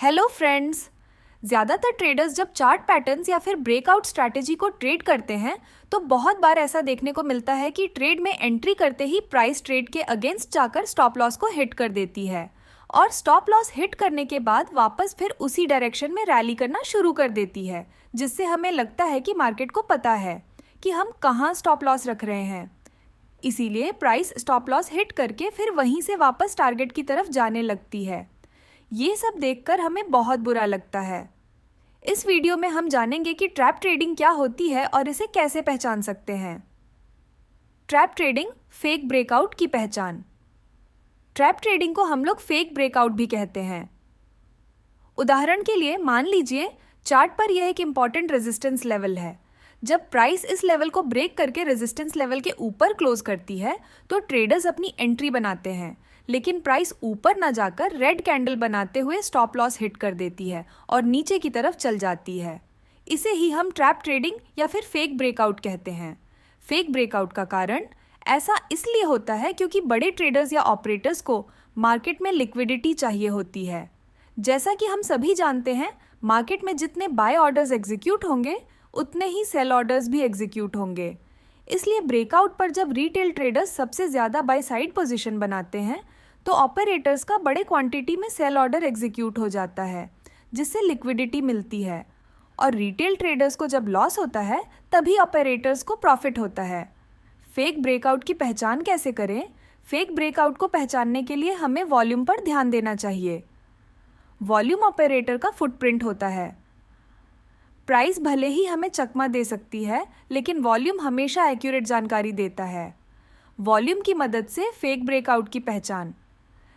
Hello friends. ज़्यादातर traders जब chart patterns या फिर ब्रेकआउट स्ट्रैटेजी को ट्रेड करते हैं तो बहुत बार ऐसा देखने को मिलता है कि ट्रेड में एंट्री करते ही प्राइस ट्रेड के अगेंस्ट जाकर स्टॉप लॉस को हिट कर देती है और स्टॉप लॉस हिट करने के बाद वापस फिर उसी डायरेक्शन में रैली करना शुरू कर देती है, जिससे हमें लगता है कि मार्केट को पता है कि हम कहाँ स्टॉप लॉस रख रहे हैं। इसीलिए प्राइस स्टॉप लॉस हिट करके फिर वहीं से वापस टारगेट की तरफ जाने लगती है। ये सब देखकर हमें बहुत बुरा लगता है। इस वीडियो में हम जानेंगे कि ट्रैप ट्रेडिंग क्या होती है और इसे कैसे पहचान सकते हैं। ट्रैप ट्रेडिंग, फेक ब्रेकआउट की पहचान। ट्रैप ट्रेडिंग को हम लोग फेक ब्रेकआउट भी कहते हैं। उदाहरण के लिए मान लीजिए चार्ट पर यह एक इम्पॉर्टेंट रेजिस्टेंस लेवल है। जब प्राइस इस लेवल को ब्रेक करके रेजिस्टेंस लेवल के ऊपर क्लोज करती है तो ट्रेडर्स अपनी एंट्री बनाते हैं, लेकिन प्राइस ऊपर ना जाकर रेड कैंडल बनाते हुए स्टॉप लॉस हिट कर देती है और नीचे की तरफ चल जाती है। इसे ही हम ट्रैप ट्रेडिंग या फिर फेक ब्रेकआउट कहते हैं। फेक ब्रेकआउट का कारण ऐसा इसलिए होता है क्योंकि बड़े ट्रेडर्स या ऑपरेटर्स को मार्केट में लिक्विडिटी चाहिए होती है। जैसा कि हम सभी जानते हैं, मार्केट में जितने बाय ऑर्डर्स एग्जीक्यूट होंगे उतने ही सेल ऑर्डर्स भी एग्जीक्यूट होंगे। इसलिए ब्रेकआउट पर जब रिटेल ट्रेडर्स सबसे ज़्यादा बाय साइड पोजीशन बनाते हैं तो ऑपरेटर्स का बड़े क्वांटिटी में सेल ऑर्डर एग्जीक्यूट हो जाता है, जिससे लिक्विडिटी मिलती है और रिटेल ट्रेडर्स को जब लॉस होता है तभी ऑपरेटर्स को प्रॉफिट होता है। फेक ब्रेकआउट की पहचान कैसे करें? फेक ब्रेकआउट को पहचानने के लिए हमें वॉल्यूम पर ध्यान देना चाहिए। वॉल्यूम ऑपरेटर का फुटप्रिंट होता है। प्राइस भले ही हमें चकमा दे सकती है, लेकिन वॉल्यूम हमेशा एक्यूरेट जानकारी देता है। वॉल्यूम की मदद से फेक ब्रेकआउट की पहचान।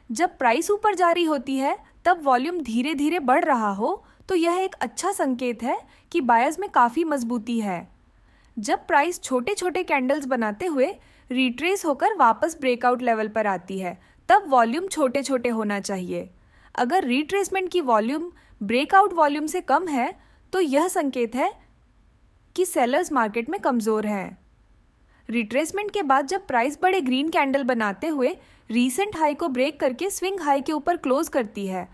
जब प्राइस ऊपर जारी होती है तब वॉल्यूम धीरे धीरे बढ़ रहा हो तो यह एक अच्छा संकेत है कि बायर्स में काफ़ी मजबूती है। जब प्राइस छोटे छोटे कैंडल्स बनाते हुए रिट्रेस होकर वापस ब्रेकआउट लेवल पर आती है तब वॉल्यूम छोटे छोटे होना चाहिए। अगर रिट्रेसमेंट की वॉल्यूम ब्रेकआउट वॉल्यूम से कम है तो यह संकेत है कि सेलर्स मार्केट में कमज़ोर हैं। रिट्रेसमेंट के बाद जब प्राइस बड़े ग्रीन कैंडल बनाते हुए रीसेंट हाई को ब्रेक करके स्विंग हाई के ऊपर क्लोज करती है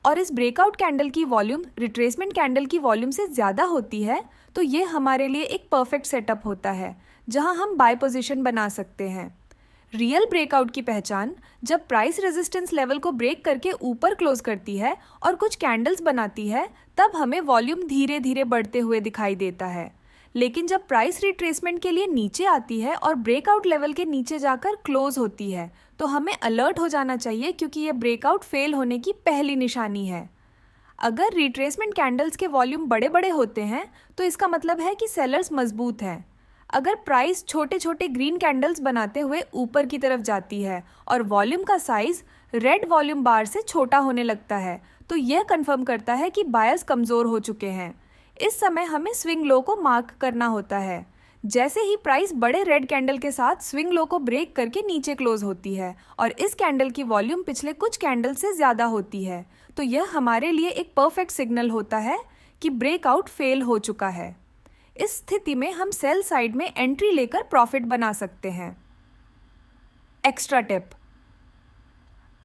और इस ब्रेकआउट कैंडल की वॉल्यूम रिट्रेसमेंट कैंडल की वॉल्यूम से ज़्यादा होती है तो ये हमारे लिए एक परफेक्ट सेटअप होता है जहां हम बाय पोजीशन बना सकते हैं। रियल ब्रेकआउट की पहचान जब प्राइस रेजिस्टेंस लेवल को ब्रेक करके ऊपर क्लोज करती है और कुछ कैंडल्स बनाती है तब हमें वॉल्यूम धीरे धीरे बढ़ते हुए दिखाई देता है। लेकिन जब प्राइस रिट्रेसमेंट के लिए नीचे आती है और ब्रेकआउट लेवल के नीचे जाकर क्लोज होती है तो हमें अलर्ट हो जाना चाहिए, क्योंकि ये ब्रेकआउट फेल होने की पहली निशानी है। अगर रिट्रेसमेंट कैंडल्स के वॉल्यूम बड़े बड़े होते हैं तो इसका मतलब है कि सेलर्स मजबूत हैं। अगर प्राइस छोटे छोटे ग्रीन कैंडल्स बनाते हुए ऊपर की तरफ जाती है और वॉल्यूम का साइज रेड वॉल्यूम बार से छोटा होने लगता है तो यह कंफर्म करता है कि बायर्स कमज़ोर हो चुके हैं। इस समय हमें स्विंग लो को मार्क करना होता है। जैसे ही प्राइस बड़े रेड कैंडल के साथ स्विंग लो को ब्रेक करके नीचे क्लोज होती है और इस कैंडल की वॉल्यूम पिछले कुछ कैंडल से ज़्यादा होती है तो यह हमारे लिए एक परफेक्ट सिग्नल होता है कि ब्रेकआउट फेल हो चुका है। इस स्थिति में हम सेल साइड में एंट्री लेकर प्रॉफिट बना सकते हैं। Extra tip,